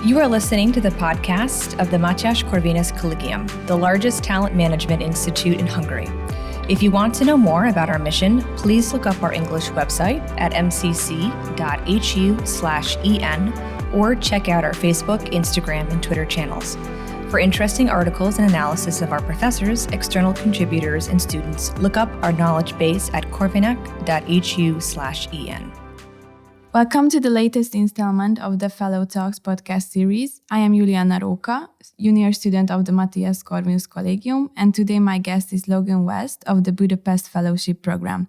You are listening to the podcast of the Mathias Corvinus Collegium, the largest talent management institute in Hungary. If you want to know more about our mission, please look up our English website at mcc.hu/en or check out our Facebook, Instagram, and Twitter channels. For interesting articles and analysis of our professors, external contributors, and students, look up our knowledge base at corvinus.hu/en. Welcome to the latest installment of the Fellow Talks podcast series. I am Julianna Róka, junior student of the Mathias Corvinus Collegium, and today my guest is Logan West of the Budapest Fellowship Program.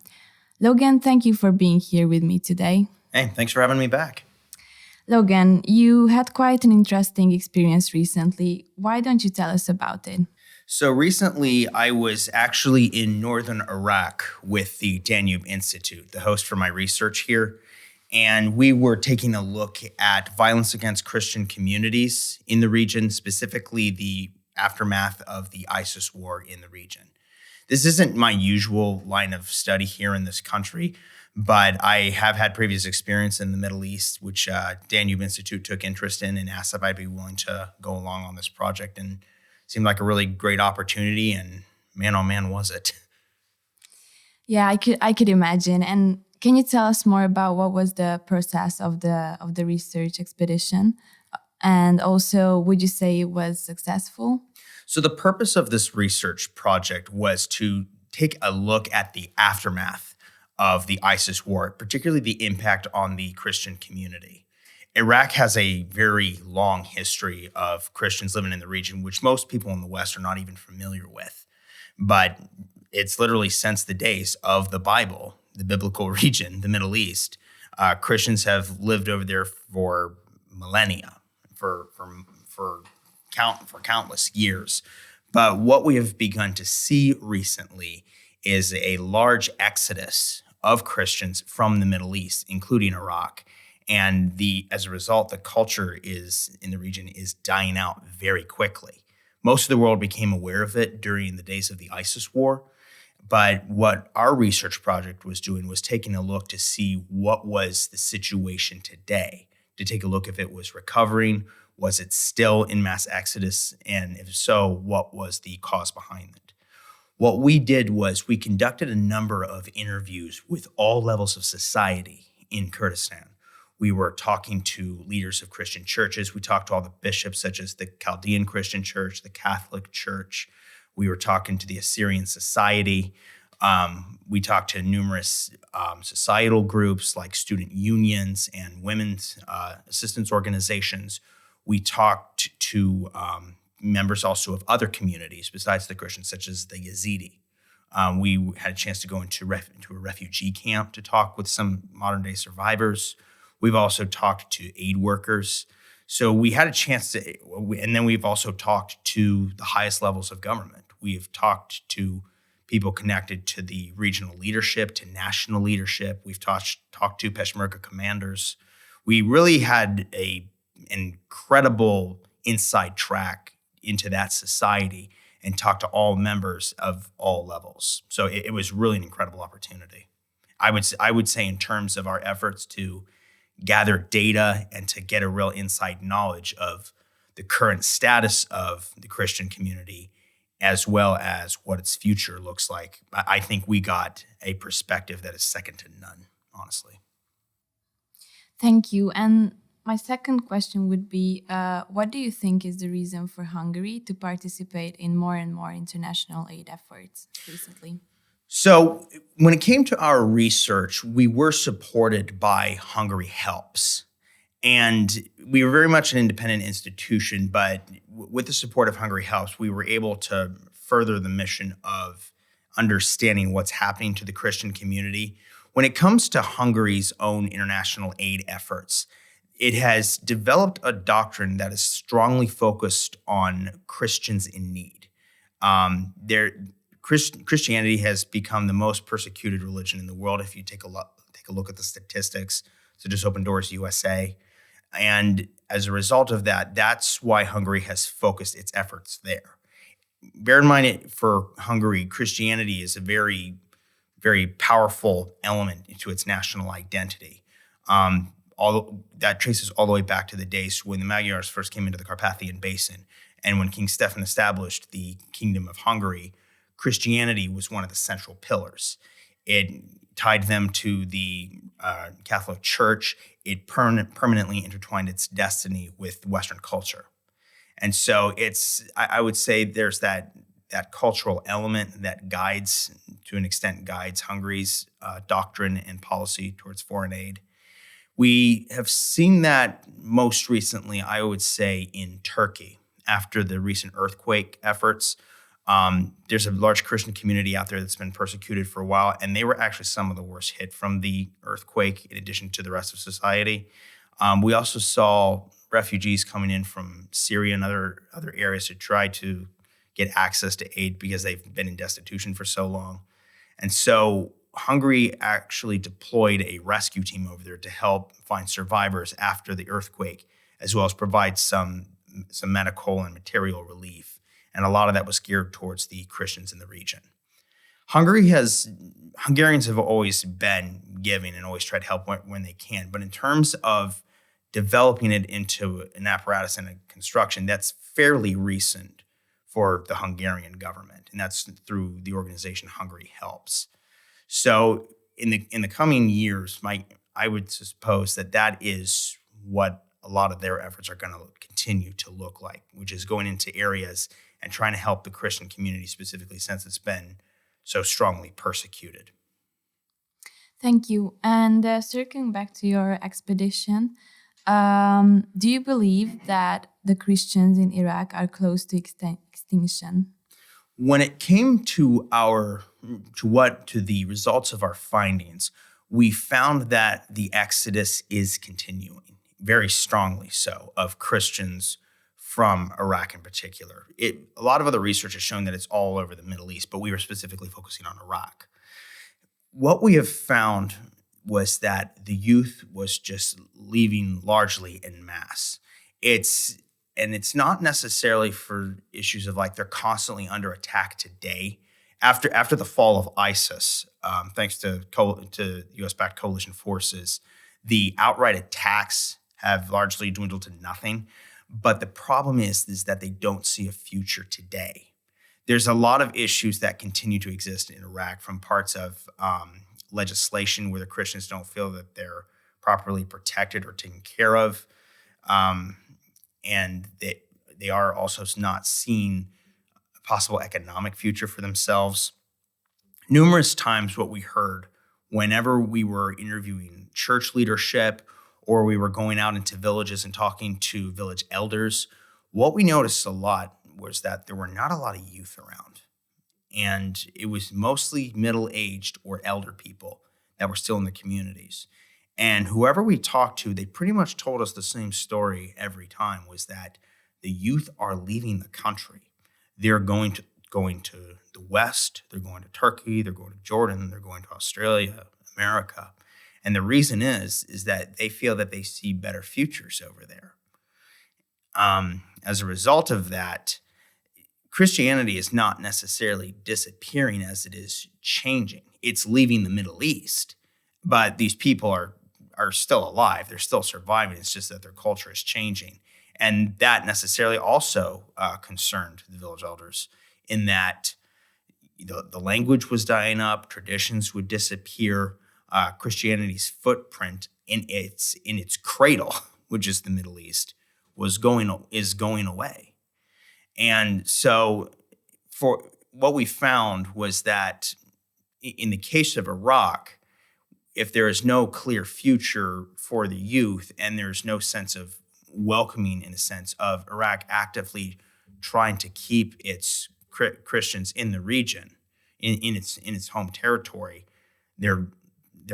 Logan, thank you for being here with me today. Hey, thanks for having me back. Logan, you had quite an interesting experience recently. Why don't you tell us about it? So recently, I was actually in northern Iraq with the Danube Institute, the host for my research here. And we were taking a look at violence against Christian communities in the region, specifically the aftermath of the ISIS war in the region. This isn't my usual line of study here in this country, but I have had previous experience in the Middle East, which Danube Institute took interest in and asked if I'd be willing to go along on this project. And it seemed like a really great opportunity, and man, oh man, was it. Yeah, I could imagine. And can you tell us more about what was the process of the research expedition? And also, would you say it was successful? So the purpose of this research project was to take a look at the aftermath of the ISIS war, particularly the impact on the Christian community. Iraq has a very long history of Christians living in the region, which most people in the West are not even familiar with. But it's literally since the days of the Bible, the biblical region, the Middle East, Christians have lived over there for millennia, for countless years. But what we have begun to see recently is a large exodus of Christians from the Middle East, including Iraq. And as a result, the culture in the region is dying out very quickly. Most of the world became aware of it during the days of the ISIS war. But what our research project was doing was taking a look to see what was the situation today, to take a look if it was recovering, was it still in mass exodus, and if so, what was the cause behind it. What we did was we conducted a number of interviews with all levels of society in Kurdistan. We were talking to leaders of Christian churches. We talked to all the bishops, such as the Chaldean Christian Church, the Catholic Church. We were talking to the Assyrian Society. We talked to numerous societal groups like student unions and women's assistance organizations. We talked to members also of other communities besides the Christians, such as the Yazidi. We had a chance to go into a refugee camp to talk with some modern-day survivors. We've also talked to aid workers. So we had a chance to, and then we've also talked to the highest levels of government. We've talked to people connected to the regional leadership, to national leadership. We've talked to Peshmerga commanders. We really had an incredible inside track into that society and talked to all members of all levels. So it was really an incredible opportunity. I would say in terms of our efforts to gather data and to get a real inside knowledge of the current status of the Christian community, as well as what its future looks like. I think we got a perspective that is second to none, honestly. Thank you. And my second question would be, what do you think is the reason for Hungary to participate in more and more international aid efforts recently? So when it came to our research, we were supported by Hungary Helps. And we were very much an independent institution, but with the support of Hungary Helps, we were able to further the mission of understanding what's happening to the Christian community. When it comes to Hungary's own international aid efforts, it has developed a doctrine that is strongly focused on Christians in need. Christianity has become the most persecuted religion in the world. If you take a look at the statistics, so just Open Doors USA. And as a result of that, that's why Hungary has focused its efforts there. Bear in mind, for Hungary, Christianity is a very, very powerful element to its national identity. traces all the way back to the days when the Magyars first came into the Carpathian Basin. And when King Stefan established the Kingdom of Hungary, Christianity was one of the central pillars. It tied them to the Catholic Church. It permanently intertwined its destiny with Western culture. And so I would say there's that cultural element that to an extent guides Hungary's doctrine and policy towards foreign aid. We have seen that most recently, I would say, in Turkey after the recent earthquake efforts. There's a large Christian community out there that's been persecuted for a while, and they were actually some of the worst hit from the earthquake in addition to the rest of society. We also saw refugees coming in from Syria and other areas to try to get access to aid because they've been in destitution for so long. And so Hungary actually deployed a rescue team over there to help find survivors after the earthquake, as well as provide some medical and material relief. And a lot of that was geared towards the Christians in the region. Hungarians have always been giving and always tried to help when they can. But in terms of developing it into an apparatus and a construction, that's fairly recent for the Hungarian government. And that's through the organization Hungary Helps. So in the coming years, I would suppose that is what a lot of their efforts are going to continue to look like, which is going into areas and trying to help the Christian community specifically, since it's been so strongly persecuted. Thank you. And circling back to your expedition, do you believe that the Christians in Iraq are close to extinction? When it came to the results of our findings, we found that the exodus is continuing, very strongly so, of Christians from Iraq in particular. A lot of other research has shown that it's all over the Middle East, but we were specifically focusing on Iraq. What we have found was that the youth was just leaving largely en masse. It's not necessarily for issues of like they're constantly under attack today. After the fall of ISIS, thanks to U.S.-backed coalition forces, the outright attacks have largely dwindled to nothing. But the problem is that they don't see a future today. There's a lot of issues that continue to exist in Iraq, from parts of legislation where the Christians don't feel that they're properly protected or taken care of. And they are also not seeing a possible economic future for themselves. Numerous times what we heard whenever we were interviewing church leadership or we were going out into villages and talking to village elders, what we noticed a lot was that there were not a lot of youth around. And it was mostly middle-aged or elder people that were still in the communities. And whoever we talked to, they pretty much told us the same story every time, was that the youth are leaving the country. They're going to the West, they're going to Turkey, they're going to Jordan, they're going to Australia, America. And the reason is that they feel that they see better futures over there. As a result of that, Christianity is not necessarily disappearing as it is changing. It's leaving the Middle East, but these people are still alive. They're still surviving. It's just that their culture is changing. And that necessarily also concerned the village elders in that the language was dying up, traditions would disappear. Christianity's footprint in its cradle, which is the Middle East, is going away. And so for what we found was that in the case of Iraq, if there is no clear future for the youth and there's no sense of welcoming, in a sense of Iraq actively trying to keep its Christians in the region, in its home territory, they're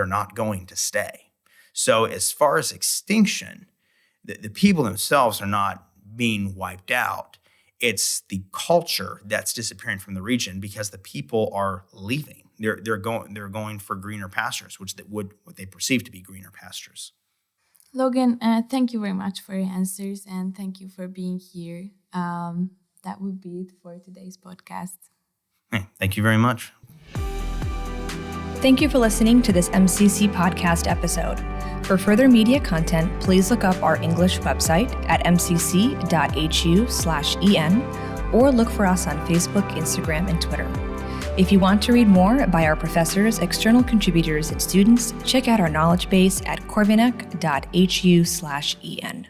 not going to stay. So as far as extinction, the people themselves are not being wiped out. It's the culture that's disappearing from the region because the people are leaving. They're going for greener pastures, what they perceive to be greener pastures. Logan, thank you very much for your answers and thank you for being here. That would be it for today's podcast. Hey, thank you very much. Thank you for listening to this MCC podcast episode. For further media content, please look up our English website at mcc.hu/en or look for us on Facebook, Instagram, and Twitter. If you want to read more by our professors, external contributors, and students, check out our knowledge base at corvinus.hu/en.